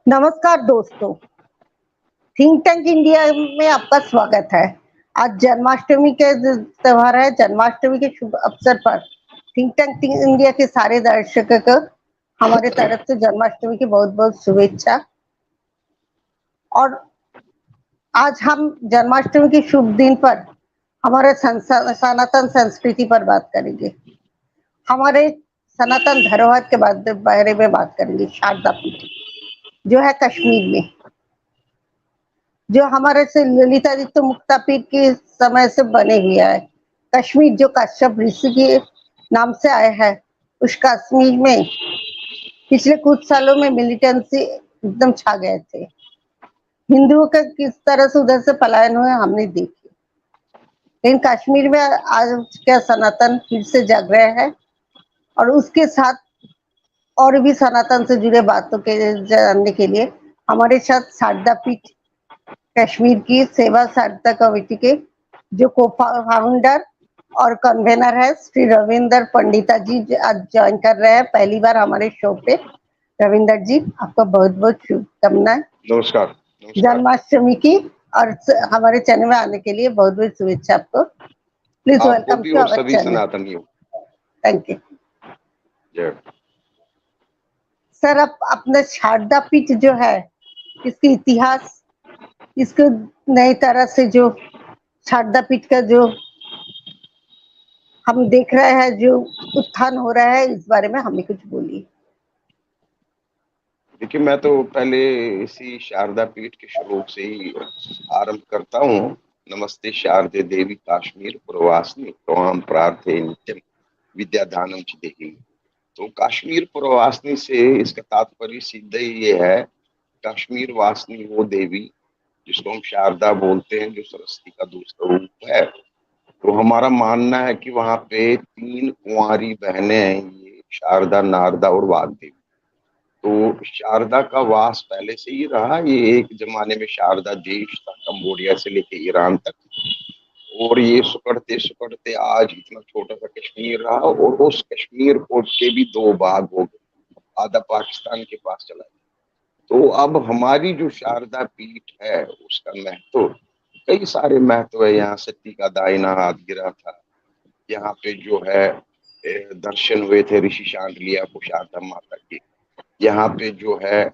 नमस्कार दोस्तों, think tank India में आपका स्वागत है। आज जन्माष्टमी के त्योहार है। जन्माष्टमी के शुभ अवसर पर थिंक टैंक इंडिया के सारे दर्शकों को हमारे तरफ से जन्माष्टमी की बहुत बहुत शुभेच्छा। और आज हम जन्माष्टमी के शुभ दिन पर हमारे सनातन संस्कृति पर बात करेंगे। हमारे सनातन धरोहर के बारे में बात करेंगे। शारदा पीठ जो है कश्मीर में, जो हमारे से ललितादित्य मुक्तापीठ के समय से बने हुए है। कश्मीर जो कश्यप ऋषि के नाम से आया है, उस कश्मीर में पिछले कुछ सालों में मिलिटेंसी एकदम छा गए थे। हिंदुओं का किस तरह से उधर से पलायन हुए हमने देखी, लेकिन कश्मीर में आज क्या सनातन फिर से जग रहे हैं। और उसके साथ और भी सनातन से जुड़े बातों के जानने के लिए हमारे साथ शारदा पीठ कश्मीर की सेवा सारदा कमेटी के जो को फाउंडर और कन्वेनर है श्री रविंदर पंडिता जी आज ज्वाइन कर रहे हैं पहली बार हमारे शो पे। रविंदर जी, आपका बहुत बहुत शुभकामनाएं। नमस्कार। जन्माष्टमी की और हमारे चैनल में आने के लिए बहुत बहुत शुभेच्छा आपको। प्लीज वेलकम टू आवर सभी चैनल। सनातनियों। थैंक यू जय। सर। अब अपना शारदा पीठ जो है, इसकी इतिहास, इसको नई तरह से जो शारदा पीठ का जो हम देख रहे हैं, जो उत्थान हो रहा है, इस बारे में हमें कुछ बोलिए। देखिए, मैं तो पहले इसी शारदा पीठ के श्लोक से ही आरंभ करता हूँ। नमस्ते शारदे देवी काश्मीर पुरवासिनी त्वाम प्रार्थे नित्यम विद्यादानम च देहि। तो कश्मीर पुरवासिनी से इसका तात्पर्य सीधे ये है, कश्मीर वासिनी वो देवी जिसको हम शारदा बोलते हैं, जो सरस्वती का दूसरा रूप है। तो हमारा मानना है कि वहां पे 3 कुंवारी बहनें हैं, ये शारदा, नारदा और वाग्देवी। तो शारदा का वास पहले से ही रहा। ये एक जमाने में शारदा देश था, कंबोडिया से लेके ईरान तक। और ये सुकड़ते सुकड़ते आज इतना छोटा सा कश्मीर रहा, और उस कश्मीर को के भी 2 भाग हो गए, आधा पाकिस्तान के पास चला गया। तो अब हमारी जो शारदा पीठ है उसका महत्व, कई सारे महत्व है। यहाँ सती का दायना हाथ गिरा था, यहाँ पे जो है दर्शन हुए थे ऋषि शांडिल्य को शारदा माता के। यहाँ पे जो है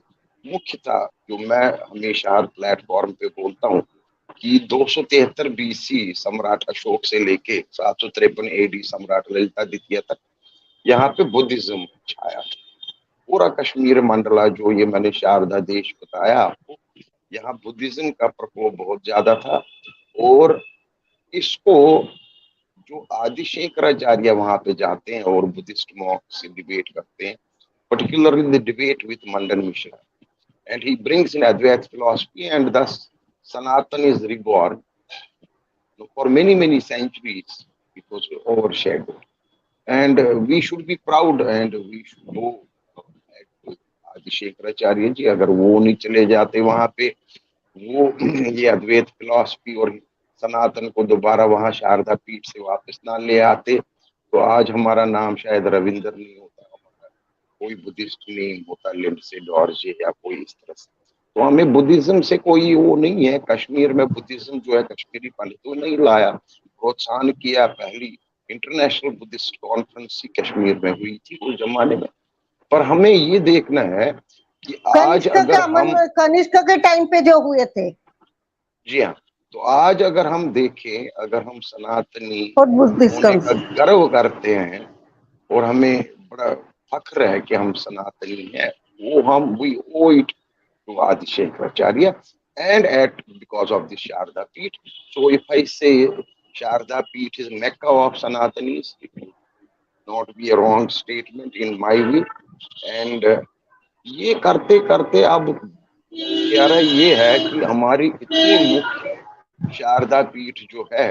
मुख्यतः, जो मैं हमेशा हर प्लेटफॉर्म पे बोलता हूँ कि 273 बीसी सम्राट अशोक से लेके 753 एडी सम्राट ललितादित्य तक यहाँ पे बुद्धिज्म छाया था। पूरा कश्मीर मंडला, जो ये मैंने शारदा देश बताया आपको, यहाँ बुद्धिज्म का प्रकोप बहुत ज्यादा था। और इसको जो आदि शंकराचार्य वहां पे जाते हैं और बुद्धिस्ट मॉन्क से डिबेट करते हैं, particularly in the debate with Mandan Mishra, and he brings in Advaita philosophy, and thus Sanatana is reborn. For many centuries it was overshadowed, and we should be proud, and we should go आदि शंकराचार्य जी, अगर वो नहीं चले जाते वहां पे, वो ये अद्वैत फिलॉसफी और सनातन को दोबारा वहां शारदा पीठ से वापस ना ले आते, तो आज हमारा नाम शायद रविंदर नहीं होता, हमारा कोई बुद्धिस्ट नेम होता, लिंडसे डॉर्जे या कोई इस तरह से। तो हमें बुद्धिज्म से कोई वो नहीं है। कश्मीर में बुद्धिज्म जो है कश्मीरी पंडितों ने लाया, प्रोत्साहन किया। पहली इंटरनेशनल बुद्धिस्ट कॉन्फ्रेंस कश्मीर में हुई थी उस जमाने में। पर हमें ये देखना है कि आज अगर हम कनिष्क के टाइम पे जो हुए थे, जी हाँ, तो आज अगर हम देखें, अगर हम सनातनी और बुद्धिस्ट होने का गर्व करते हैं और हमें बड़ा फख्र है कि हम सनातनी हैं, वो हम we owe it to Adi Shankracharya and at because of the Sharda Peeth. So if I say Sharda Peeth is Mecca of Sanatanis, it will not be a wrong statement in my view. And ये करते करते अब यार ये है कि हमारी इतनी मुख्य शारदा पीठ जो है,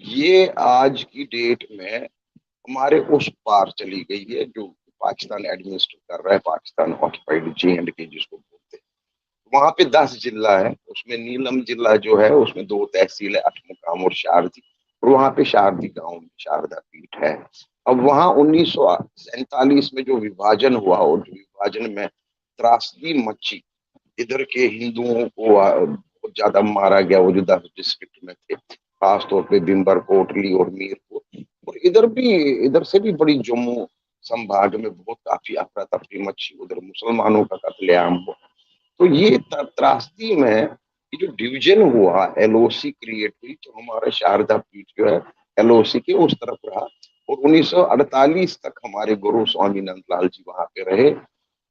ये आज की डेट में हमारे उस पार चली गई है, जो पाकिस्तान एडमिनिस्टर कर रहा है, पाकिस्तान ऑक्युपाइड J&K जिसको बोलते हैं। वहां पे 10 जिला है, उसमें नीलम जिला जो है उसमें 2 तहसील है, 8 मुकाम और शारदी। और वहां पे शारदी गांव में शारदा पीठ है। अब वहां 1947 में जो विभाजन हुआ, और जो विभाजन में त्रासदी मची, इधर के हिंदुओं को बहुत ज्यादा मारा गया, वो जो 10 डिस्ट्रिक्ट में थे, खासतौर पे बिम्बर, कोटली और मीरपुर। और इधर से भी बड़ी जम्मू संभाग में बहुत काफी अफरा तफरी मची, उधर मुसलमानों का कत्लेआम हुआ। तो ये त्रासदी में ये जो डिवीजन हुआ, एलओसी क्रिएट हुई, तो हमारा शारदा पीठ जो है एलओसी के उस तरफ रहा। और 1948 तक हमारे गुरु स्वामी नंद लाल जी वहां पे रहे,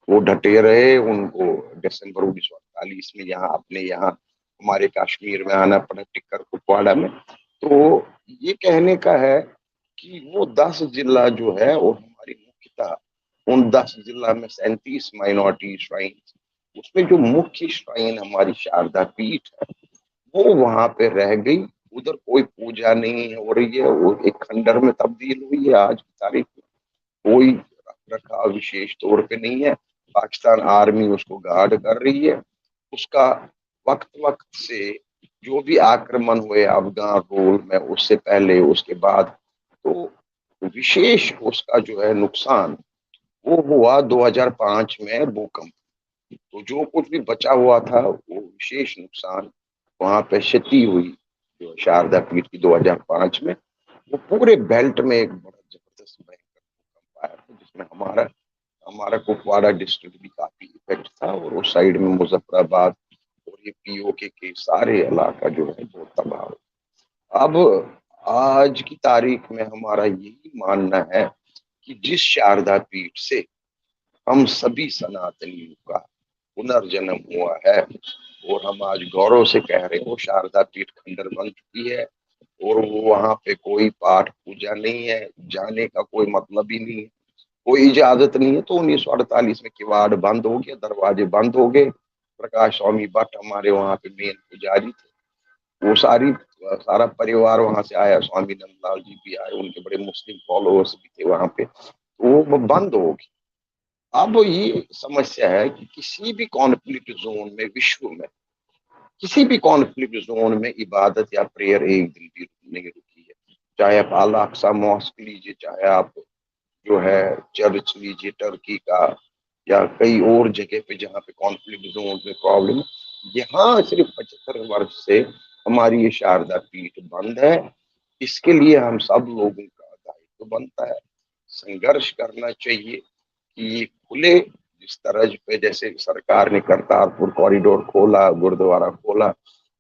वो डटे रहे। उनको दिसंबर 1948 में यहाँ अपने यहाँ हमारे कश्मीर में आना पड़ा, टिक्कर कुपवाड़ा में। तो ये कहने का है कि वो 10 जिला जो है, और हमारी मुख्यतः उन 10 जिला में 37 माइनॉरिटी श्राइन, उसमें जो मुख्य श्राइन हमारी शारदा पीठ है वो वहां पे रह गई। उधर कोई पूजा नहीं हो रही है, वो एक खंडर में तब्दील हुई है आज की तारीख में। कोई रखा विशेष तौर पे नहीं है। पाकिस्तान आर्मी उसको गार्ड कर रही है। उसका वक्त वक्त से जो भी आक्रमण हुए अफगान रोल में, उससे पहले उसके बाद, तो विशेष उसका जो है नुकसान वो हुआ 2005 में भूकंप। तो जो कुछ भी बचा हुआ था वो विशेष नुकसान वहां पे क्षति हुई जो शारदा पीठ की 2005 में। वो पूरे बेल्ट में एक बड़ा जबरदस्त भयंकर भूकंप आया था, जिसमें हमारा हमारा कुपवाड़ा डिस्ट्रिक्ट भी काफी इफेक्ट था, और उस साइड में मुजफ्फराबाद और ये पीओके के सारे इलाका जो है बहुत तबाह हो। अब आज की तारीख में हमारा यही मानना है कि जिस शारदा पीठ से हम सभी सनातनियों का पुनर्जन्म हुआ है, और हम आज गौरव से कह रहे हैं वो शारदा पीठ खंडर बन चुकी है, और वो वहां पे कोई पाठ पूजा नहीं है, जाने का कोई मतलब ही नहीं है, कोई इजाजत नहीं है। तो 1948 में किवाड़ बंद हो गया, दरवाजे बंद हो गए। प्रकाश स्वामी भट्ट हमारे वहां पे मेन पुजारी थे, वो सारा परिवार वहां से आया, स्वामी नंदलाल जी भी आए, उनके बड़े मुस्लिम फॉलोअर्स भी थे वहां पे, तो वो बंद हो गई। अब ये समस्या है कि किसी भी कॉन्फ्लिक्ट जोन में, विश्व में किसी भी कॉन्फ्लिक्ट जोन में इबादत या प्रेयर एक दिन भी नहीं रुकी है। चाहे आप अल अक्सा मॉस्क लीजिए, चाहे आप जो है चर्च लीजिए टर्की का, या कई और जगह पे जहाँ पे कॉन्फ्लिक्ट जोन में प्रॉब्लम, यहाँ सिर्फ 75 वर्ष से हमारी ये शारदा पीठ बंद है। इसके लिए हम सब लोगों का दायित्व बनता है, संघर्ष करना चाहिए कि ये खुले। जिस तरह पे जैसे सरकार ने करतारपुर कॉरिडोर खोला, गुरुद्वारा खोला,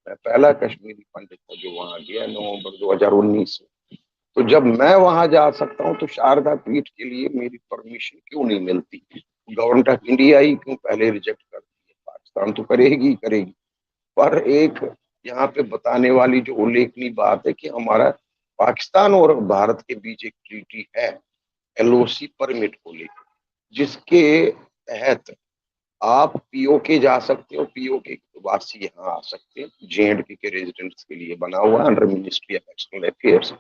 मैं पहला कश्मीरी पंडित था जो वहां गया नवंबर 2019 में। तो जब मैं वहां जा सकता हूँ तो शारदा पीठ के लिए मेरी परमिशन क्यों नहीं मिलती? गवर्नमेंट ऑफ इंडिया ही क्यों पहले रिजेक्ट करती है? पाकिस्तान तो करेगी ही करेगी। पर एक यहाँ पे बताने वाली जो उल्लेखनीय बात है कि हमारा पाकिस्तान और भारत के बीच एक ट्रीटी है एलओसी परमिट को लेकर, जिसके तहत आप पीओके जा सकते हो, पीओके वासी यहाँ आ सकते हैं, जेएंडके के रेजिडेंट्स के लिए बना हुआ under ministry of external affairs.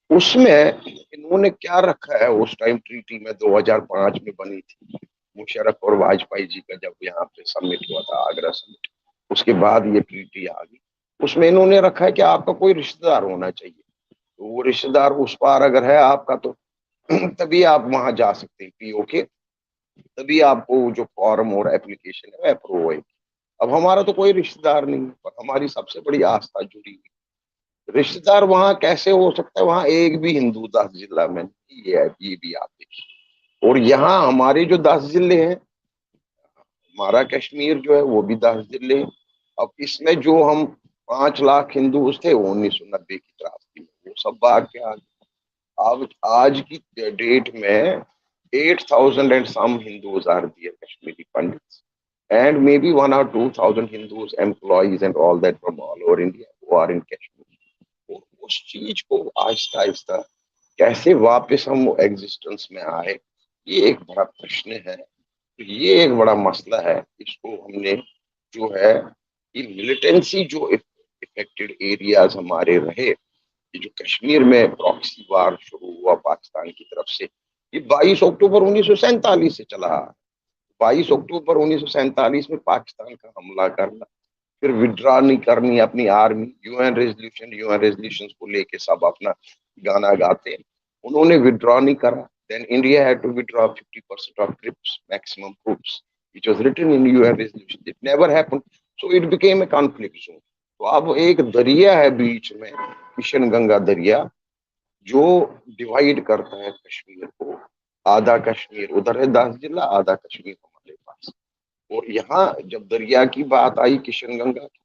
उसमें इन्होंने क्या रखा है, उस टाइम ट्रीटी में 2005 में बनी थी, मुशर्रफ और वाजपेयी जी का जब यहाँ पे समिट हुआ था, आगरा समिट, उसके बाद ये ट्रीटी आ गई। उसमें इन्होंने रखा है कि आपका कोई रिश्तेदार होना चाहिए, तो वो रिश्तेदार उस पार अगर है आपका, तो तभी आप वहां जा सकते हैं पीओके, तभी आपको जो फॉर्म और एप्लीकेशन है वो अप्रूव होगी। अब हमारा तो कोई रिश्तेदार नहीं है, पर हमारी सबसे बड़ी आस्था जुड़ी हुई। रिश्तेदार वहां कैसे हो सकता है? वहां एक भी हिंदू 10 जिला में नहीं है, ये भी आप देखिए। और यहाँ हमारे जो 10 जिले हैं, हमारा कश्मीर जो है वो भी 10 जिले हैं। अब इसमें जो हम 5 लाख हिंदू थे वो 1990 की त्रासदी में वो सब भाग के आ गए। अब आज की डेट में 8,000 and some Hindus are there, Kashmiri Pandits, and maybe 1 or 2,000 Hindus, employees and all that from all over India who are in Kashmir. और उस चीज को आहिस्ता आहिस्ता कैसे वापस हम एग्जिस्टेंस में आए, ये एक बड़ा प्रश्न है। तो ये एक बड़ा मसला है। इसको हमने जो है ये मिलिटेंसी जो इफेक्टेड एरियाज हमारे रहे, ये जो कश्मीर में प्रॉक्सी वार शुरू हुआ पाकिस्तान की तरफ से, ये 22 अक्टूबर 1947 से चला। 22 अक्टूबर 1947 में पाकिस्तान का हमला करना, फिर विड्रॉ नहीं करनी अपनी आर्मी, यूएन रेजोल्यूशन को लेके सब अपना गाना गाते हैं। उन्होंने विड्रॉ नहीं करा, then India had to withdraw 50% of trips, maximum troops. which was written in UN resolution. It never happened. So it became a conflict zone. तो अब एक दरिया है बीच में, किशन गंगा दरिया, जो डिवाइड करता है कश्मीर को। आधा कश्मीर उधर है 10 जिला, आधा कश्मीर हमारे पास। और यहाँ जब दरिया की बात आई किशन गंगा की,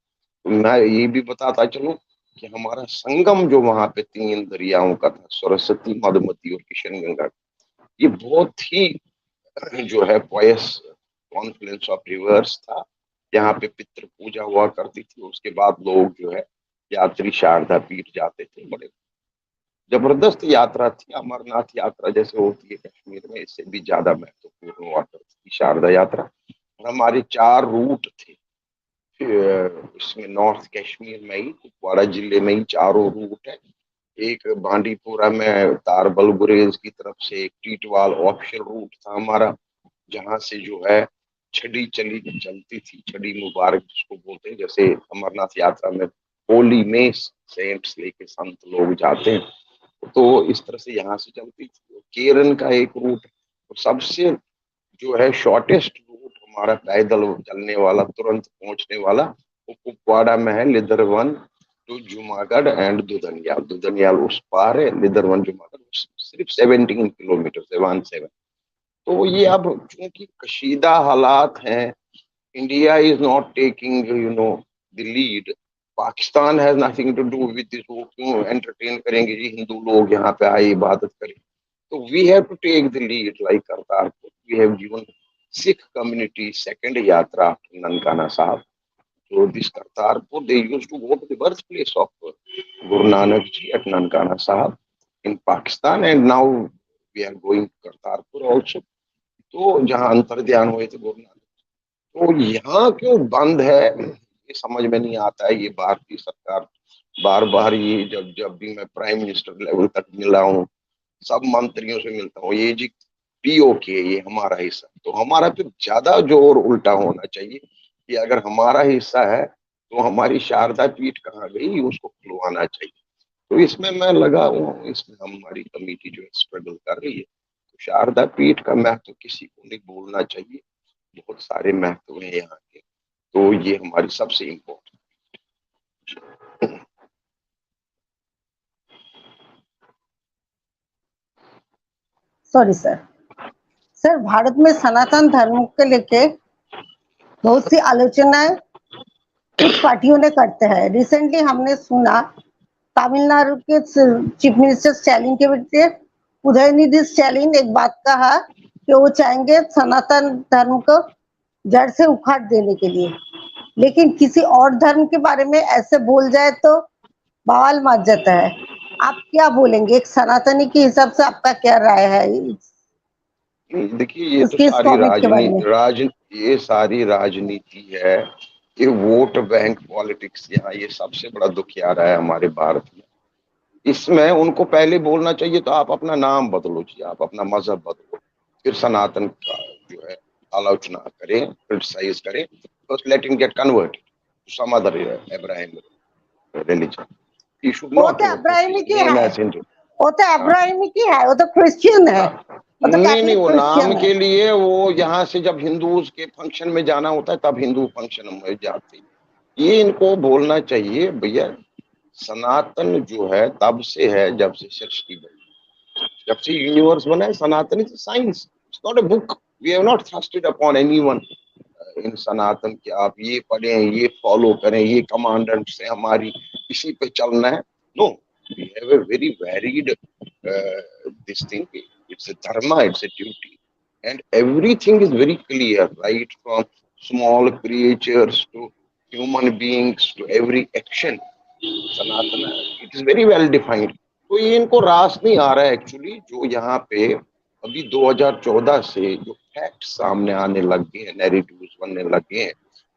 तो मैं ये भी बताता चलूं कि हमारा संगम जो वहां पे 3 दरियाओं का था, सरस्वती, मधुमती और किशन गंगा, ये बहुत ही जो है पॉयस कॉन्फ्लुएंस ऑफ रिवर्स था। यहाँ पे पितृ पूजा हुआ करती थी। उसके बाद लोग जो है यात्री शारदा पीठ जाते थे। बड़े जबरदस्त यात्रा थी, अमरनाथ यात्रा जैसे होती है कश्मीर में, इससे भी ज्यादा महत्वपूर्ण हुआ करती थी शारदा यात्रा। और हमारे 4 रूट थे इसमें, नॉर्थ कश्मीर में ही, कुपवाड़ा जिले में ही चारों रूट है। एक बांडीपुरा में तारबल गुरेज की तरफ से, एक टीटवाल ऑफशोर रूट था हमारा, जहां से जो है छड़ी चलती थी, छड़ी मुबारक जिसको बोलते हैं, जैसे अमरनाथ यात्रा में होली में सेंट्स लेके संत लोग जाते हैं, तो इस तरह से यहाँ से चलती थी। केरन का एक रूट, तो सबसे जो है शॉर्टेस्ट रूट हमारा पैदल चलने वाला, तुरंत पहुंचने वाला, वो कुपवाड़ा में है, लिदरवन टू जुमागढ़ एंड दुधनियाल। दुधनियाल उस पार है, लिदरवन जुमागढ़ सिर्फ 17 किलोमीटर से 17। तो ये अब चूंकि कशीदा हालात हैं, India is not taking the lead, Pakistan has nothing to do with this. वो क्यों एंटरटेन करेंगे जी, हिंदू लोग यहाँ पे आए इबादत करें। तो we have to take the lead, like Kartarpur we have given Sikh community second यात्रा ननकाना साहब। So this Kartarpur, they used to go to the birthplace of Guru Nanak ji at Nankana Sahib in Pakistan, and now we are going to Kartarpur also. तो जहाँ अंतर ध्यान हुए थे गुरु नानक, तो यहाँ क्यों बंद है ये समझ में नहीं आता है। ये भारतीय सरकार बार बार, ये जब जब भी मैं प्राइम मिनिस्टर लेवल तक मिला हूँ, सब मंत्रियों से मिलता हूँ, ये जी पीओके ये हमारा हिस्सा, तो हमारा फिर ज्यादा जोर उल्टा होना चाहिए कि अगर हमारा हिस्सा है तो हमारी शारदा पीठ कहाँ गई, उसको खुलवाना चाहिए। तो इसमें मैं लगा हुआ हूँ, इसमें हमारी कमेटी जो है स्ट्रगल कर रही है। तो शारदा पीठ का महत्व किसी को नहीं भूलना चाहिए, बहुत सारे महत्व हैं यहाँ के, तो ये हमारी सबसे important. Sorry sir. Sir, Bharat में सनातन धर्म को लेके बहुत सी आलोचनाएं कुछ पार्टियों ने करते हैं। रिसेंटली हमने सुना तमिलनाडु के चीफ मिनिस्टर स्टैलिन के बेटे उदयनिधि स्टैलिन एक बात कहा कि वो चाहेंगे सनातन धर्म को जड़ से उखाड़ देने के लिए, लेकिन किसी और धर्म के बारे में ऐसे बोल जाए तो बवाल मच जाता है। आप क्या बोलेंगे, एक सनातनी के हिसाब से आपका क्या राय है देखिए, ये तो इसके इस सारी कमेंट के बारे में? ये सारी राजनीति है, ये वोट बैंक पॉलिटिक्स, यहाँ ये सबसे बड़ा दुखियारा है हमारे भारत में। इसमें उनको पहले बोलना चाहिए तो आप अपना नाम बदलो जी, आप अपना मजहब बदलो, फिर सनातन का जो है आलोचना करें, क्रिटिसाइज करें, first let him get converted to some other Abraham religion. He should वो नॉट तो अब्राहिमी की नेम है, एज हिंदू। वो तो अब्राहिमी की है, वो तो क्रिश्चियन है, वो तो नहीं, कैथलिक वो नाम क्रिश्चियन है। के लिए, वो यहाँ से जब हिंदूज के फंक्शन में जाना होता है तब हिंदू फंक्शन में जाते हैं। ये इनको बोलना चाहिए भैया, सनातन जो है तब से है जब से सृष्टि बनी, जब से यूनिवर्स बना है। Sanatan is science, it's not a book. We have not thrusted upon anyone in Sanatan कि आप ये पढ़ें, ये फॉलो करें, ये कमांडेंट्स है हमारी, इसी पे चलना है। No, we have a very varied this thing. It's a dharma, it's a duty, and everything is very clear, right from small creatures to human beings to every action. Sanatana, it is very well defined. तो ये इनको रास नहीं आ रहा है actually, जो यहाँ पे अभी 2014 से जो फैक्ट सामने आने लग गए हैं, नैरेटिव्स बनने लग गए हैं।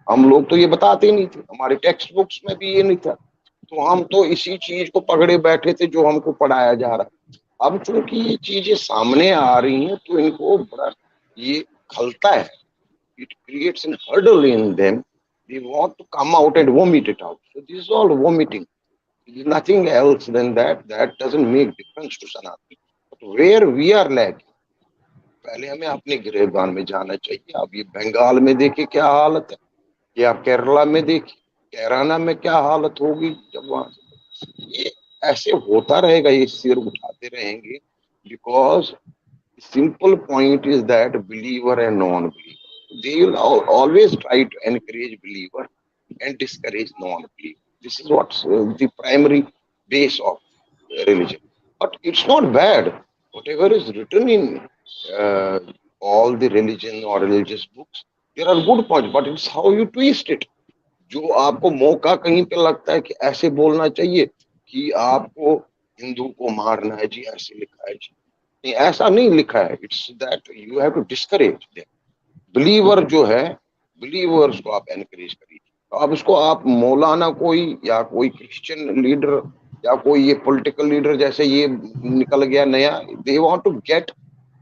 हम लोग तो ये बताते ही नहीं थे, हमारे टेक्स्ट बुक्स में भी ये नहीं था, तो हम तो इसी चीज को पकड़े बैठे थे जो हमको पढ़ाया जा रहा है। अब चूंकि ये चीजें सामने आ रही हैं तो इनको बड़ा ये खलता है, it creates an hurdle in them, they want to come out and vomit it out, so this is all vomiting, it is nothing else then that, that doesn't make difference to Sanatan, but where we are lacking, पहले हमें अपने गिरफ्तार में जाना चाहिए। अब ये बंगाल में देखे क्या हालत है, या केरला में देखिए, केराना में क्या हालत होगी जब वहां से। ये ऐसे होता रहेगा, ये सिर उठाते रहेंगे। Because simple point is that believer and non-believer, they will always try to encourage believer and discourage non-believer. This is what's the primary base of religion. But it's not bad. Whatever is written in uh, all the religion or religious books, there are good points, but it's how you twist it. जो आपको मौका कहीं पे लगता है कि ऐसे बोलना चाहिए कि आपको हिंदू को मारना है जी, ऐसे लिखा है जी, नहीं ऐसा नहीं लिखा है। It's that you have to discourage them. Believer जो है, बिलीवर्स को आप एनकरेज करिए। तो अब उसको आप मौलाना कोई या कोई क्रिश्चियन लीडर या कोई ये पॉलिटिकल लीडर जैसे ये निकल गया नया, they want to get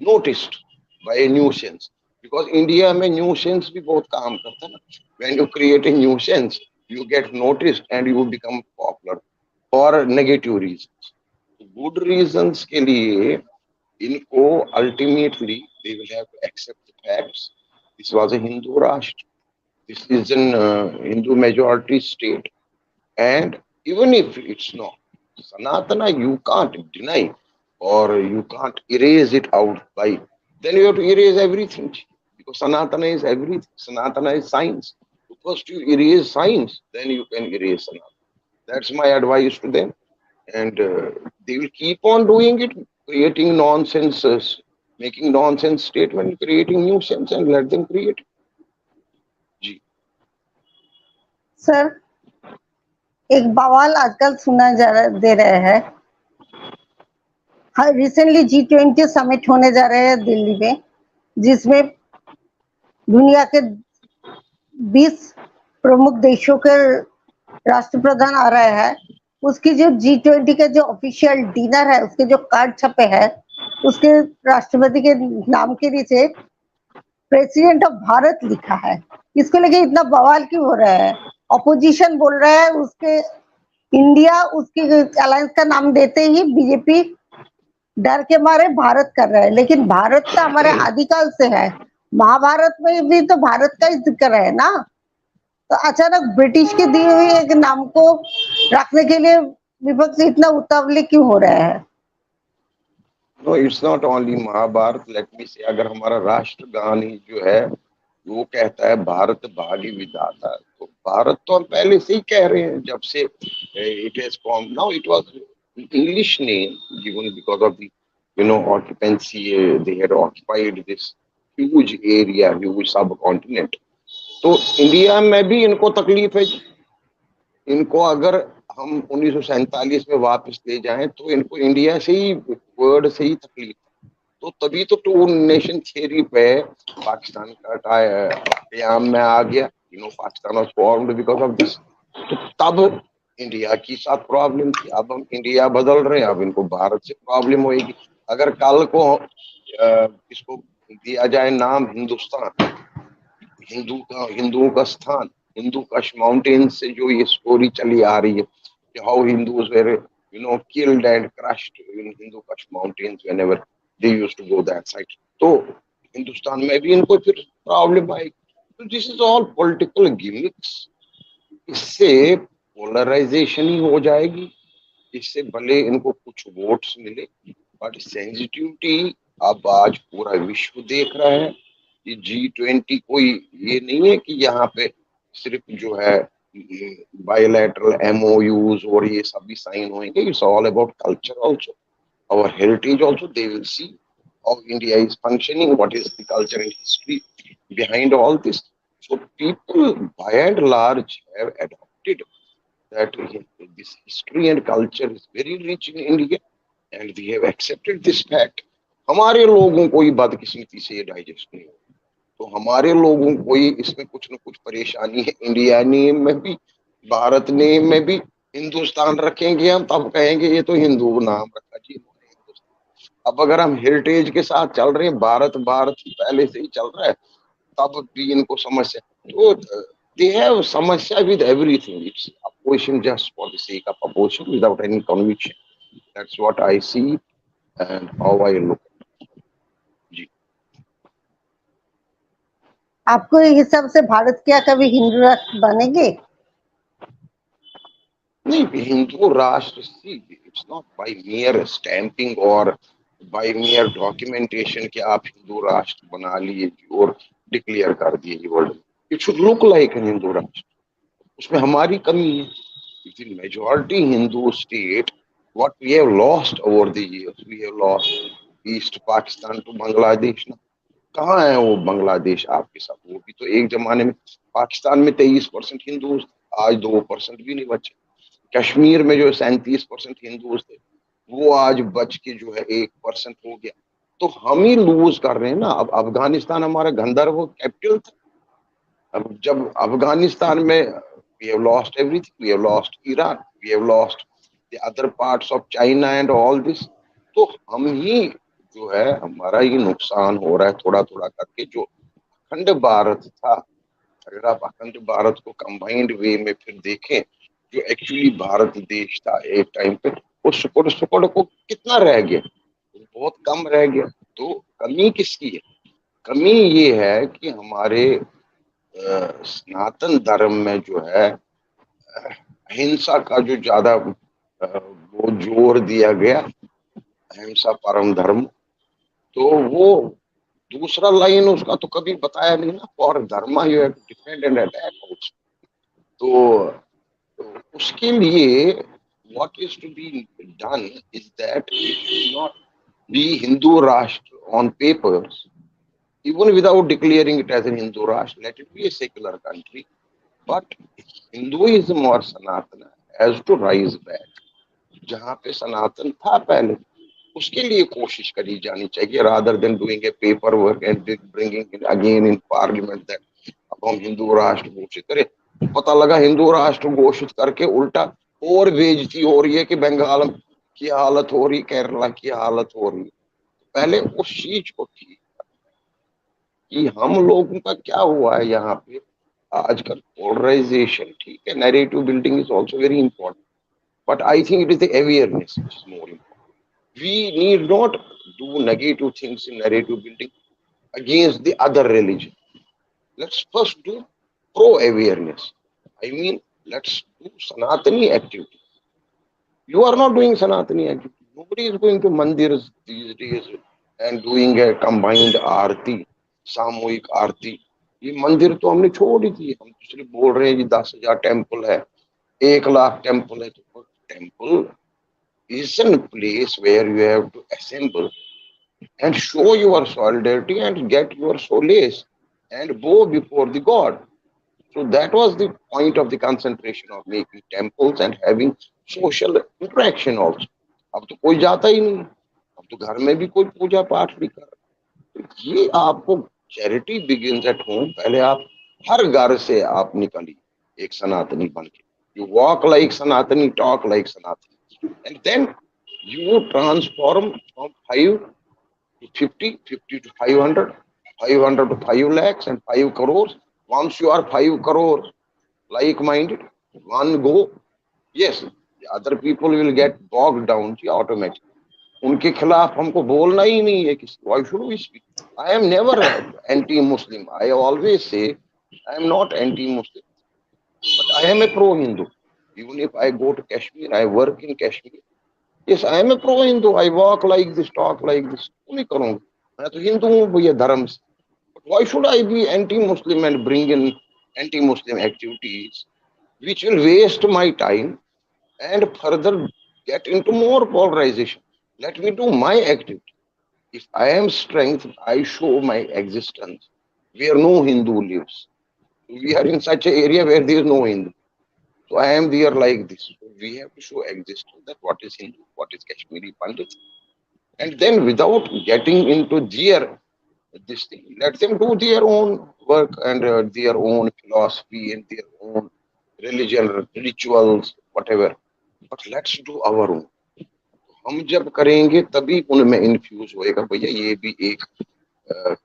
noticed by nuisance. Because India में न्यू सेंस भी बहुत काम करता है ना। When you create a nuisance, you get noticed and you become popular for negative reasons. Good reasons के लिए इनको ultimately they will have to accept the facts. This was a Hindu Rashtra, this is an Hindu majority state, and even if it's not Sanatana, you can't deny or you can't erase it out by, then you have to erase everything, because Sanatana is everything. Sanatana is science. First you erase science, then you can erase Sanatana. That's my advice to them. And they will keep on doing it, creating nonsense, making nonsense statement, creating nuisance, and let them create. जी sir, एक बवाल आजकल सुना दे रहे हैं। हाँ, recently G20 summit होने जा रहे हैं दिल्ली में, जिसमें दुनिया के 20 प्रमुख देशों के राष्ट्रप्रधान आ रहे हैं। उसकी जो G20 के जो ऑफिशियल डिनर है, उसके जो कार्ड छपे हैं, उसके राष्ट्रपति के नाम के नीचे प्रेसिडेंट ऑफ भारत लिखा है। इसको लेके इतना बवाल क्यों हो रहा है? ऑपोजिशन बोल रहा है उसके इंडिया उसके अलायंस का नाम देते ही बीजेपी डर के मारे भारत कर रहा है, लेकिन भारत तो हमारे आदिकाल से है। महाभारत में भी तो भारत का ही जिक्र है ना। तो अचानक ब्रिटिश की दी हुई एक नाम को रखने के लिए विपक्ष इतना उतावले क्यों हो रहा है? No, it's not only Mahabharat. Let me say, अगर हमारा राष्ट्रगान ही जो है वो कहता है भारत भाग्य विधाता, तो भारत तो हम पहले से ही कह रहे हैं जब से it has form. Now it was English name given because of the occupancy, they had occupied this huge area, huge subcontinent। तो इंडिया में भी इनको तकलीफ है। इनको अगर हम 1947 में वापस ले जाएं तो इनको इंडिया से ही, वर्ड से ही तकलीफ। तो तभी तो टू नेशन थियरी पे पाकिस्तान का कयाम में आ गया। Pakistan was formed because of this. तो तब इंडिया की साथ प्रॉब्लम थी, अब हम इंडिया बदल रहे हैं, अब इनको भारत से प्रॉब्लम होगी। अगर कल को इसको दिया जाए नाम हिंदुस्तान, हिंदुओं का स्थान, हिंदू कश माउंटेन्स से जो ये स्टोरी चली आ रही है कि how Hindus were killed and crushed in Hindu Kush mountains whenever they used to go that side, तो हिंदुस्तान में भी इनको फिर प्रॉब्लम आएगी। तो this is all political gimmicks. इससे पोलराइजेशन ही हो जाएगी। इससे भले इनको कुछ वोट्स मिले, बट सेंसिटिविटी अब आज पूरा विश्व देख रहा है। ये G20 कोई ये नहीं है कि यहाँ पे सिर्फ जो है बायलैटरल MOUs और ये सब भी साइन होंगे। It's all about culture also, our heritage also. They will see how India is functioning, what is the culture and history behind all this. So people by and large have adopted that this history and culture is very rich in India, and we have accepted this fact. हमारे लोगों को ही बदकिस्मती से ये digest नहीं हो, तो हमारे लोगों को ही इसमें कुछ न कुछ परेशानी है। इंडिया नेम में भी, भारत नेम में भी हिंदुस्तान रखेंगे हम, तब कहेंगे ये तो हिंदू नाम रखा जी इन्होंने, हिंदुस्तान। अब अगर हम हेरिटेज के साथ चल रहे हैं, भारत भारत पहले से ही चल रहा है, तब भी इनको समस्या। तो they have समस्या with everything. It's opposition just for the sake of opposition without any conviction. That's what I see and how I look at it. जी आपको हिसाब से भारत क्या कभी हिंदू राष्ट्र बनेंगे? नहीं, Hindu Rashtra, see it's not by mere stamping और बाय मियर डॉक्यूमेंटेशन कि आप हिंदू राष्ट्र बना लिए और डिक्लेयर कर दिए world. It should look like an Hindu राष्ट्र। उसमें हमारी कमी है। If in majority Hindu state, what we have lost over the years, we have lost east Pakistan to Bangladesh ना। कहाँ है वो बांग्लादेश आपके साथ? वो भी तो एक जमाने में पाकिस्तान में 23% हिंदू, आज 2% भी नहीं बचे। कश्मीर में जो 37% हिंदूज थे, वो आज बच के जो है 1% हो गया। तो हम ही लूज कर रहे हैं ना। अब अफगानिस्तान हमारा गंधर्व कैपिटल था। अब जब अफगानिस्तान में we have lost everything, we have lost Iran, we have lost the other parts of China and all this, तो हम ही जो है, हमारा ही नुकसान हो रहा है थोड़ा थोड़ा करके। जो अखंड भारत था, अगर आप अखंड भारत को कंबाइंड वे में फिर देखें, जो एक्चुअली भारत देश था एक टाइम पे, वो सुपड़ सुपड़ को कितना रह गया? बहुत कम रह गया। तो कमी किसकी है? कमी ये है कि हमारे सनातन धर्म में जो है अहिंसा का जो ज्यादा वो जोर दिया गया, अहिंसा परम धर्म। तो वो दूसरा लाइन उसका तो कभी बताया नहीं ना, for dharma you have to defend and attack also. तो उसके लिए what is to be done is that it should not be Hindu Rashtra on papers, even without declaring it as a Hindu Rashtra, let it be a secular country. But Hinduism or Sanatana has to rise back. जहाँ पे सनातन था पहले, उसके लिए कोशिश करी जानी चाहिए, rather than doing a paperwork and bringing it again in parliament that अब हम हिंदू राष्ट्र घोषित करें। पता लगा हिंदू राष्ट्र घोषित करके उल्टा और बेइज्जती हो रही है कि बंगाल की हालत हो रही, केरला की हालत हो रही। पहले उस चीज को ठीक कि हम लोगों का क्या हुआ है यहाँ पे आजकल। पोलराइजेशन ठीक है, narrative building is also very important, but I think it is the awareness which is more important. We need not do negative things in narrative building against the other religion. Let's first do pro awareness. I mean, let's do Sanatani activity. You are not doing Sanatani activity. Nobody is going to mandirs these days and doing a combined आरती, सामूहिक आरती। ये मंदिर तो हमने छोड़ ही दी। हम तो सिर्फ बोल रहे हैं कि 10,000 टेम्पल है, 1,00,000 टेम्पल है। तो temple is a place where you have to assemble and show your solidarity and get your solace and bow before the God. So that was the point of the concentration of making temples and having social interaction also. अब तो कोई जाता ही नहीं, अब तो घर में भी कोई पूजा पाठ नहीं कर रहा। तो ये आपको चैरिटी बिगिंस एट होम। पहले आप हर घर से आप निकलिए एक सनातनी बन के। यू वॉक लाइक सनातनी, टॉक लाइक सनातनी, and then you transform from 5 to 50, 50 to 500, 500 to 5 lakhs and 5 crores. Once you are 5 crores like-minded, one go, yes, the other people will get bogged down automatically. उनके खिलाफ हमको बोलना ही नहीं है किसी। Why should we speak? I am never anti-Muslim. I always say I am not anti-Muslim, but I am a pro-Hindu. Even if I go to Kashmir, I work in Kashmir. Yes, I am a pro-Hindu. I walk like this, talk like this. क्यों नहीं करूँगा? मैं तो हिंदू हूँ भैया धर्म से। But why should I be anti-Muslim and bring in anti-Muslim activities which will waste my time and further get into more polarization? Let me do my activity. If I am strength, I show my existence where no Hindu lives. We are in such an area where there is no Hindu. So I am there like this. So we have to show existence that what is Hindu, what is Kashmiri Pandit. And then without getting into their this thing, let them do their own work and their own philosophy and their own religion, rituals, whatever. But let's do our own. हम जब करेंगे तभी उनमें infuse होएगा भैया ये भी एक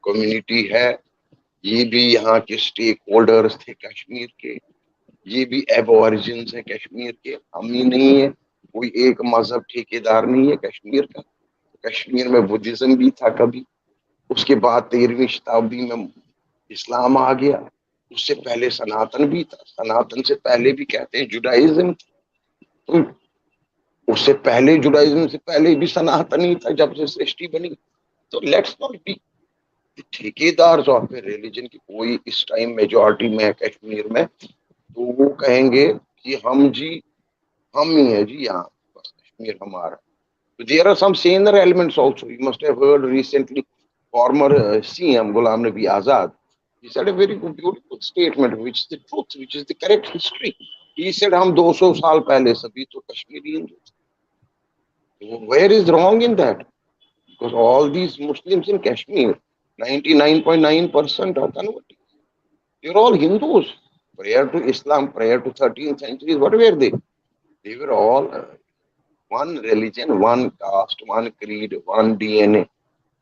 कम्युनिटी है, ये भी यहाँ के स्टेक होल्डर्स थे कश्मीर के, ये भी एबॉरिजिन्स है कश्मीर के, हम ही नहीं है। कोई एक मजहब ठेकेदार नहीं है कश्मीर का। कश्मीर में बुद्धिज्म भी था कभी, उसके बाद 13वीं शताब्दी में इस्लाम आ गया, उससे पहले सनातन भी था, सनातन से पहले भी कहते हैं जुडाइज्म, तो उससे पहले जुडाइज्म से पहले भी सनातन ही था जब से सृष्टि बनी। तो लेट्स नॉट बी ठेकेदार ऑफ ए रिलीजन की। कोई इस टाइम मेजोरिटी में कश्मीर में, तो वो कहेंगे कि हम जी, हम ही है जी यहाँ, बस कश्मीर हमारा। So there are some saner elements also. You must have heard recently former CM Ghulam Nabi Azad. He said a very good, beautiful statement, which is the truth, which is the correct history. He said, "हम 200 साल पहले सभी तो कश्मीरी हिंदू थे." Where is wrong in that? Because all these Muslims in Kashmir, 99.9% are converted. They're all Hindus. Prior to Islam, prior to 13th century, what were they? They were all one religion, one caste, one creed, one DNA.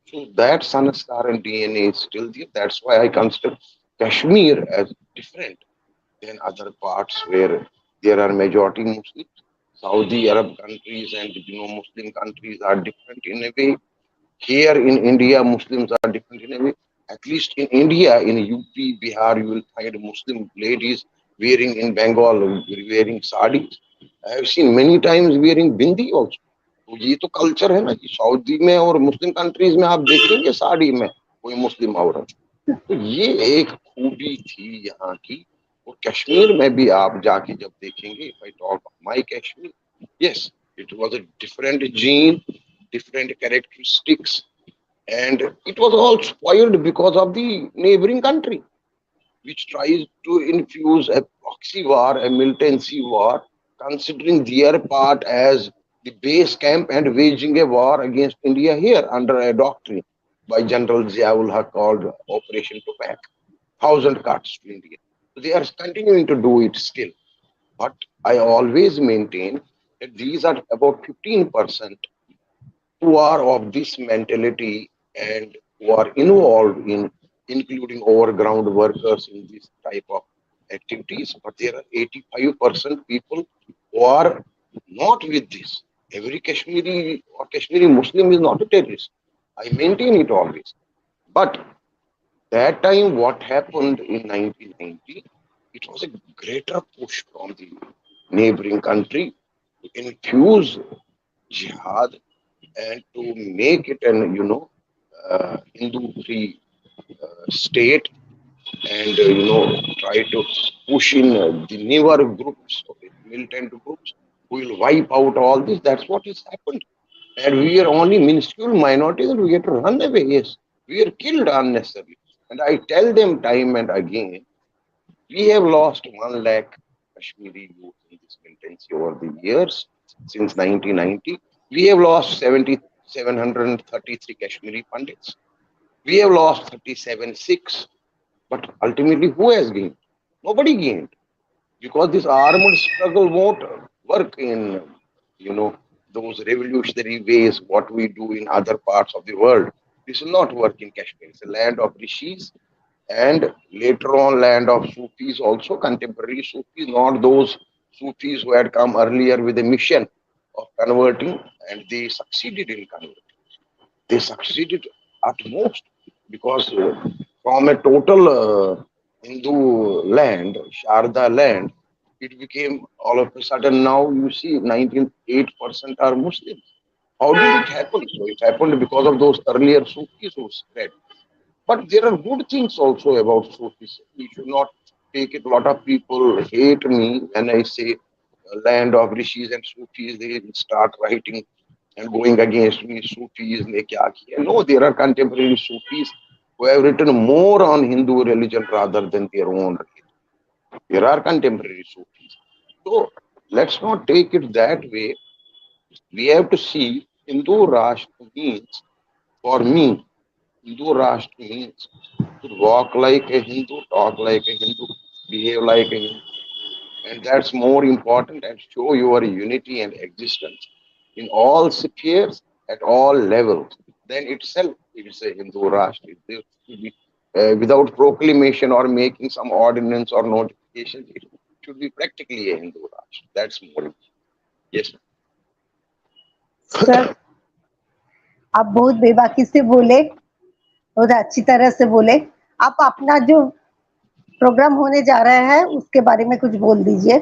So that sanskar and DNA is still there. That's why I consider Kashmir as different than other parts where there are majority Muslims. Saudi Arab countries and Muslim countries are different in a way. Here in India, Muslims are different in a way. At least in India, in UP, Bihar, you will find Muslim ladies wearing, in Bengal, wearing saris. I have seen many times wearing bindi also. तो ये तो culture है ना कि Saudi में और Muslim countries में आप देखेंगे साड़ी में कोई मुस्लिम औरत। तो ये एक खूबी थी यहाँ की। और कश्मीर में भी आप जाके जब देखेंगे, if I talk my Kashmir, yes, it was a different gene, different characteristics, and it was all spoiled because of the neighboring country, which tries to infuse a proxy war, a militancy war, considering their part as the base camp and waging a war against India here under a doctrine by General Ziaul Haq called Operation Tupac, 1,000 cuts to India. So they are continuing to do it still. But I always maintain that these are about 15% who are of this mentality and who are involved in including overground workers in this type of activities. But there are 85% people who are not with this. Every Kashmiri or Kashmiri Muslim is not a terrorist. I maintain it always. But that time, what happened in 1990, it was a greater push from the neighboring country to infuse jihad and to make it an Hindu free state, and try to push in the newer groups, okay, militant groups who will wipe out all this. That's what has happened, and we are only minuscule minorities and we get to run away. Yes, we are killed unnecessarily. And I tell them time and again, we have lost 1 lakh Kashmiri youth in this militancy over the years since 1990. We have lost 733 Kashmiri Pandits. We have lost 37 Sikhs. But ultimately, who has gained? Nobody gained. Because this armed struggle won't work in, those revolutionary ways, what we do in other parts of the world. This will not work in Kashmir. It's a land of rishis, and later on land of Sufis also, contemporary Sufis, not those Sufis who had come earlier with a mission of converting, and they succeeded in converting. They succeeded at most because from a total Hindu land, Sharda land, it became all of a sudden now you see 98% are Muslims. How did it happen? So it happened because of those earlier Sufis who spread. But there are good things also about Sufism. We should not take it. A lot of people hate me when I say land of rishis and Sufis. They start writing and going against me. Sufis ne kya kiya? No, there are contemporary Sufis who have written more on Hindu religion rather than their own religion. There are contemporary Sufis. So let's not take it that way. We have to see Hindu Rashtra means, for me, Hindu Rashtra means to walk like a Hindu, talk like a Hindu, behave like a Hindu. And that's more important, and show your unity and existence in all spheres at all levels. Then itself it is a Hindu Rashtra. It should be, without proclamation or making some ordinance or notification, it should be practically a Hindu Rashtra. That's more important. Yes. Sir, आप बहुत बेबाकी से बोले, बहुत अच्छी तरह से बोले। आप अपना जो प्रोग्राम होने जा रहा है उसके बारे में कुछ बोल दीजिए।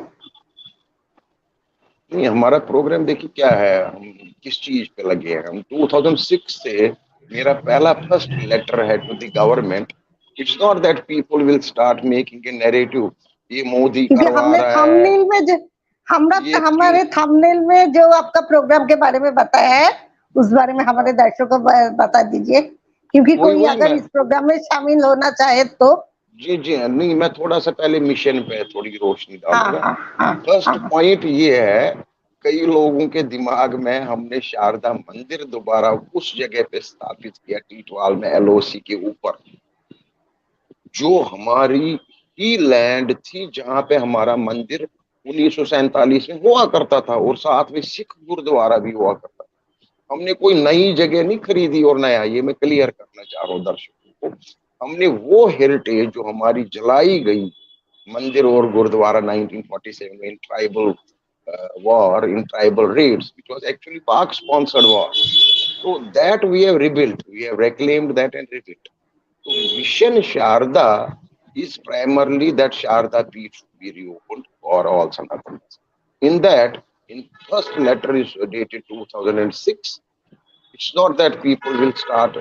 नहीं, हमारा प्रोग्राम देखिए क्या है, हम किस चीज पे लगे हैं। हम 2006 से मेरा पहला फर्स्ट लेटर है to the government. It's not that people will start making a narrative, ये मोदी क्योंकि करवा हमने रहा है, थंबनेल में जो ये हमारे थिंग। थंबनेल में जो आपका प्रोग्राम के बारे में बताया है उस बारे में हमारे दर्शकों को बता दीजिए, क्योंकि वही कोई वही अगर मैं, इस प्रोग्राम में शामिल होना चाहे तो। जी जी नहीं, मैं थोड़ा सा पहले मिशन पे थोड़ी रोशनी हाँ डालूंगा। हाँ हाँ फर्स्ट हाँ। पॉइंट ये है, कई लोगों के दिमाग में हमने शारदा मंदिर दोबारा उस जगह पे स्थापित किया टीटवाल में एलओसी के ऊपर, जो हमारी ही लैंड थी, जहां पे हमारा मंदिर 1947 में हुआ करता था और साथ में सिख गुरुद्वारा भी हुआ करता था। हमने कोई नई जगह नहीं खरीदी और नया, ये मैं क्लियर करना चाह रहा हूँ दर्शकों को। हमने वो हेरिटेज जो हमारी जलाई गई मंदिर और गुरुद्वारा 1947 में in tribal war, in tribal raids, which was actually Pak sponsored war. So that we have rebuilt, we have reclaimed that and rebuilt. So Mission Sharda is primarily that Sharda Peeth should be reopened for all Sanatanas. In that, in first letter is dated 2006. It's not that people will start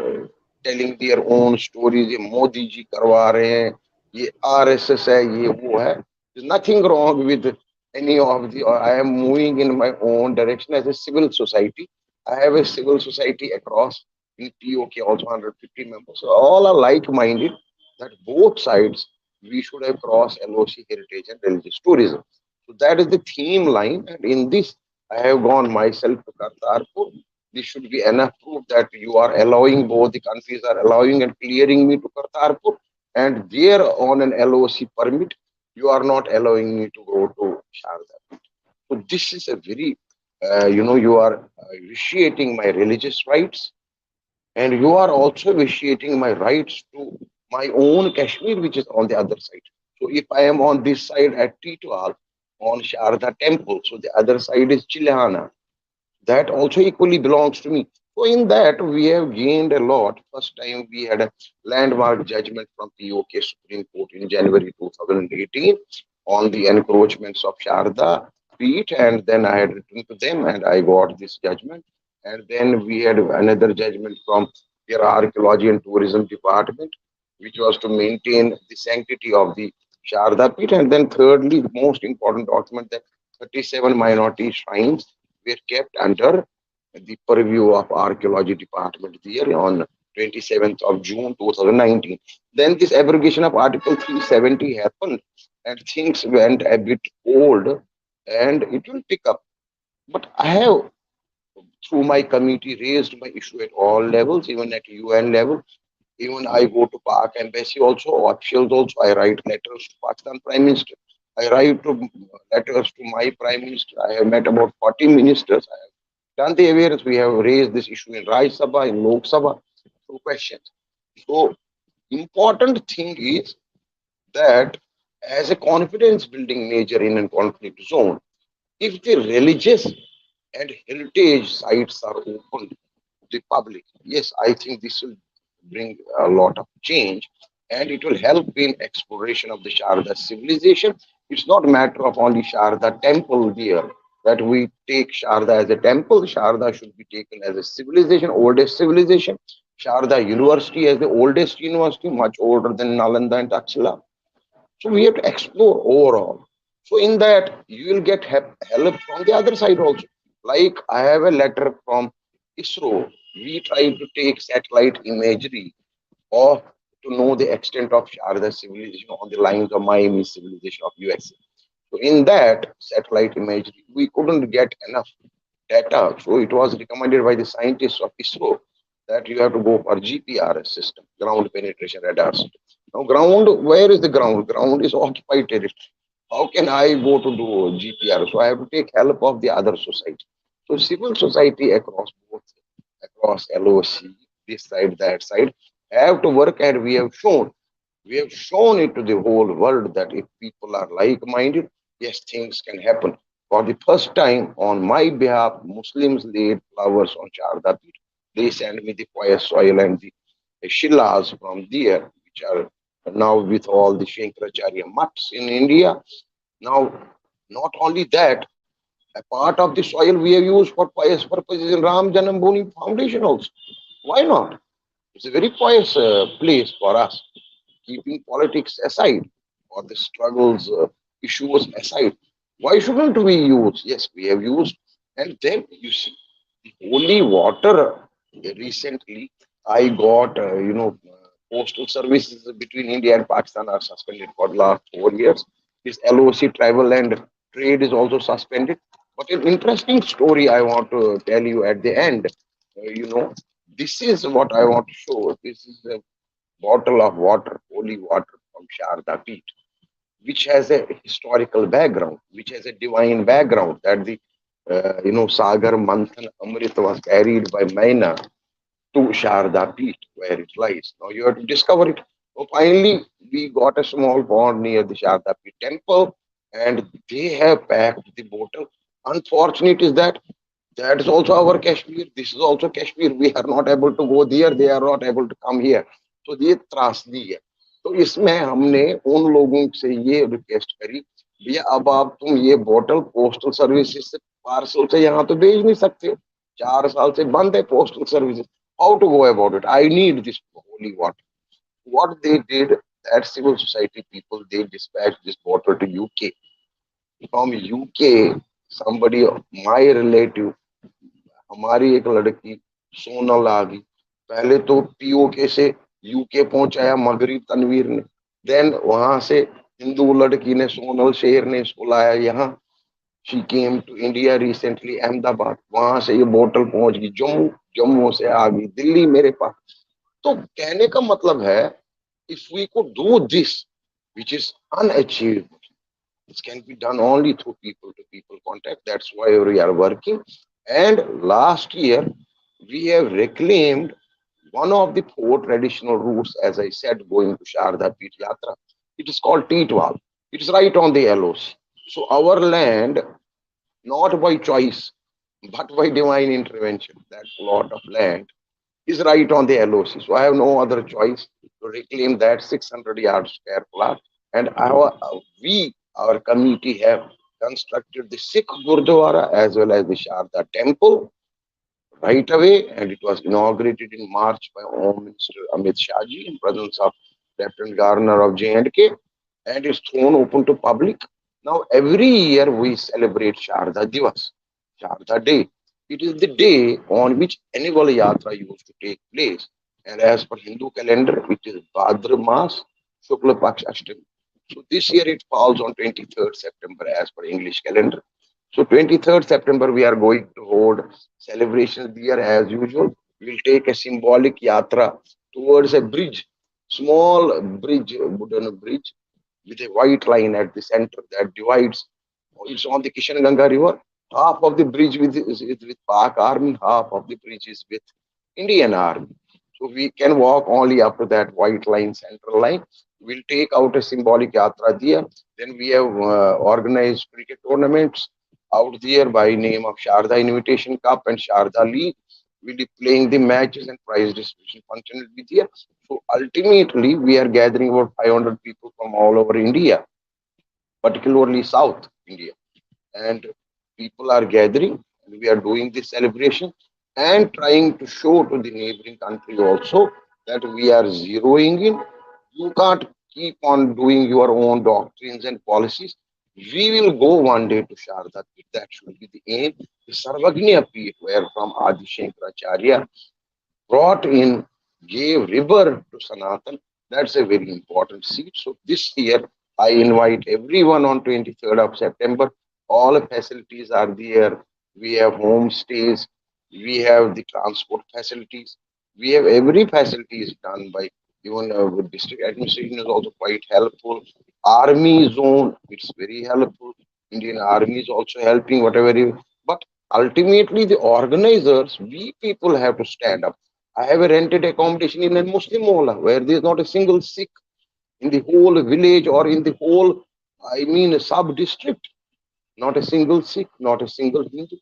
telling their own stories, ये मोदी जी करवा रहे हैं, ये RSS है, ये वो है. There's nothing wrong with any of the, I am moving in my own direction as a civil society. I have a civil society across in TOK, also 150 members. So all are like-minded that both sides, we should have cross LOC heritage and religious tourism. So that is the theme line. And in this, I have gone myself to Kartarpur. This should be enough proof that you are allowing, both the countries are allowing and clearing me to Kartarpur, and there on an LOC permit, you are not allowing me to go to Sharda. So this is a very, you are vitiating my religious rights, and you are also vitiating my rights to my own Kashmir, which is on the other side. So if I am on this side at Titwal, on Sharda temple, so the other side is Chilhana, that also equally belongs to me. So in that we have gained a lot. First time we had a landmark judgment from POK Supreme Court in January 2018 on the encroachments of Sharda Pith, and then I had written to them and I got this judgment. And then we had another judgment from their archaeology and tourism department, which was to maintain the sanctity of the Sharda Pith. And then thirdly, the most important document, that 37 minority shrines were kept under the purview of archaeology department there on 27th of June 2019. Then this abrogation of Article 370 happened and things went a bit old, and it will pick up. But I have, through my committee, raised my issue at all levels, even at UN level. Even I go to Pak embassy also, officials also. I write letters to Pakistan Prime Minister. I write letters to my Prime Minister. I have met about 40 ministers. I have done the awareness. We have raised this issue in Rajya Sabha, in Lok Sabha. So questions. So important thing is that as a confidence building measure in a conflict zone, if the religious and heritage sites are open to the public, yes, I think this will bring a lot of change and it will help in exploration of the Sharda civilization. It's not a matter of only Sharda temple there, that we take Sharda as a temple. Sharda should be taken as a civilization, oldest civilization. Sharda University as the oldest university, much older than Nalanda and Taxila. So we have to explore overall. So in that, you will get help from the other side also. Like I have a letter from ISRO. We try to take satellite imagery of to know the extent of Sharda civilization on the lines of Miami civilization of USA. So in that satellite imagery, we couldn't get enough data. So it was recommended by the scientists of ISRO that you have to go for GPRS system, ground penetration radar system. Now, ground, where is the ground? Ground is occupied territory. How can I go to do GPR? So I have to take help of the other society. So civil society across both, across LOC, this side, that side, have to work, and we have shown it to the whole world that if people are like-minded, yes, things can happen. For the first time, on my behalf, Muslims laid flowers on Sharda Peeth. They sent me the pious soil and the shillas from there, which are now with all the Shankracharya mutts in India. Now, not only that, a part of the soil we have used for pious purposes in Ram Janambhoomi Foundation also. Why not? It's a very pious place for us, keeping politics aside or the struggles, issues aside. Why shouldn't we use? Yes, we have used. And then you see, the holy water. Recently, I got, postal services between India and Pakistan are suspended for the last 4 years. This LOC travel and trade is also suspended. But an interesting story I want to tell you at the end. This is what I want to show. This is a bottle of water, holy water from Sharda Peeth, which has a historical background, which has a divine background that the Sagar Manthan Amrit was carried by Maina to Sharda Peeth, where it lies. Now you have to discover it. So finally, we got a small pond near the Sharda Peeth temple, and they have packed the bottle. Unfortunate is that is also our Kashmir. This is also Kashmir. We are not able to go there. They are not able to come here. तो ये त्रासदी है. तो इसमें हमने उन लोगों से ये रिक्वेस्ट करी, भैया अब आप तुम ये बोतल पोस्टल सर्विसेज से पार्सल से यहाँ तो भेज नहीं सकते हो. 4 साल से बंद है postal services. How to go about it? I need this holy water. What they did, that civil society people, they dispatched this bottle to UK. From UK, somebody, my relative, हमारी एक लड़की सोनल आ गई. पहले तो पीओके से UK पहुंचाया मगरिब तनवीर ने. देन वहां से हिंदू लड़की ने, सोनल शेर ने इसको लाया यहाँ. She came to India recently Ahmedabad. वहां से ये बोतल पहुंच गई जम्मू. जम्मू से आ गई दिल्ली मेरे पास. तो कहने का मतलब है, if we could do this which is unachievable, this can be done only through people to people contact. That's why we are working. And last year, we have reclaimed one of the 4 traditional routes, as I said, going to Sharda Peeth Yatra. It is called Teetwal. It is right on the LOC. So our land, not by choice, but by divine intervention, that plot of land is right on the LOC. So I have no other choice to reclaim that 600 yard square plot. And our community, have constructed the Sikh Gurdwara as well as the Sharda temple right away, and it was inaugurated in March by Home Minister Amit Shahji in presence of Lieutenant Governor of J&K, and it's thrown open to public. Now every year we celebrate Sharda Divas, Sharda Day. It is the day on which annual yatra used to take place, and as per Hindu calendar, it is Bhadra Mas Shukla Paksh Ashtami. So this year it falls on 23rd September as per English calendar. So 23rd September we are going to hold celebrations there as usual. We'll take a symbolic yatra towards a bridge, small bridge, wooden bridge with a white line at the center that divides. It's on the Kishan Ganga River. Half of the bridge is with Pak Army, half of the bridge is with Indian Army. So we can walk only up to that white line, central line. We'll take out a symbolic yatra there. Then we have organized cricket tournaments out there by name of Sharda Invitation Cup and Sharda League. We'll be playing the matches and prize distribution function will be there. So ultimately, we are gathering about 500 people from all over India, particularly South India. And people are gathering, and we are doing this celebration and trying to show to the neighboring country also that we are zeroing in. You can't keep on doing your own doctrines and policies. We will go one day to Sharda. That should be the aim. The Sarvagnya Peeth, where from Adi Shankracharya brought in, gave rebirth to Sanatana. That's a very important seat. So this year, I invite everyone on 23rd of September. All facilities are there. We have homestays. We have the transport facilities. We have every facility is done by, even district administration is also quite helpful. Army zone, it's very helpful. Indian Army is also helping whatever you. But ultimately, the organizers, we people have to stand up. I have a rented accommodation in a Muslim mohalla where there is not a single Sikh in the whole village or in the whole, I mean, sub district. Not a single Sikh, not a single Hindu.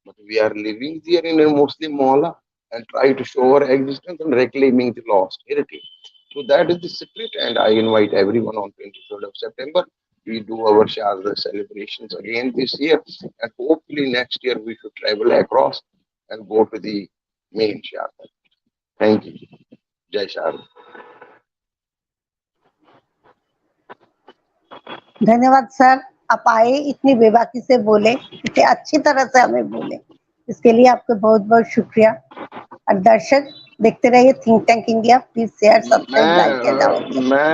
But we are living there in a Muslim mohalla and try to show our existence and reclaiming the lost heritage. So that is the spirit, and I invite everyone on 23rd of September. We do our Sharda celebrations again this year, and hopefully next year we should travel across and go to the main Sharda. Thank you. Jai Sharda. धन्यवाद sir, आप आए, इतनी बेबाकी से बोले, इतनी अच्छी तरह से हमें बोले, इसके लिए आपका बहुत बहुत शुक्रिया। और दर्शक देखते रहिए think tank India, please share, subscribe, like and मैं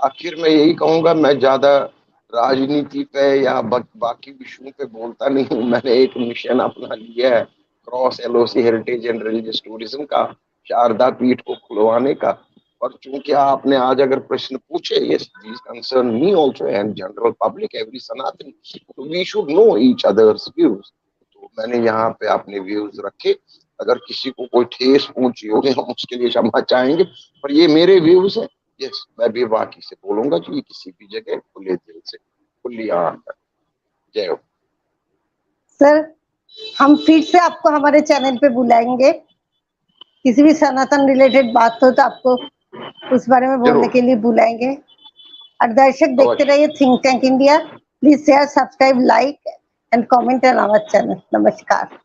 आखिर में यही कहूंगा, मैं ज्यादा राजनीति पे या बाकी विषयों पे बोलता नहीं हूँ। मैंने एक मिशन अपना लिया है, cross LOC heritage and religious tourism का, शारदा पीठ को खुलवाने का। और चूंकि आपने आज अगर प्रश्न पूछे, yes these concern me also and general public, every Sanatan, तो we should know each others views. तो मैंने यहाँ पे अपने व्यूज रखे। अगर किसी को कोई ठेस पहुंची होगी हम उसके लिए क्षमा चाहेंगे, पर ये मेरे व्यूज है। यस, मैं भी बाकी से बोलूंगा कि किसी भी जगह खुले दिल से, खुली आंख। जय हो सर। हम फिर से आपको हमारे चैनल पे बुलाएंगे, किसी भी सनातन रिलेटेड बात हो तो आपको उस बारे में बोलने जरूर, के लिए बुलाएंगे। और दर्शक देखते अवश्य। रहिए think tank India, please share, subscribe, like and comment on our channel. नमस्कार।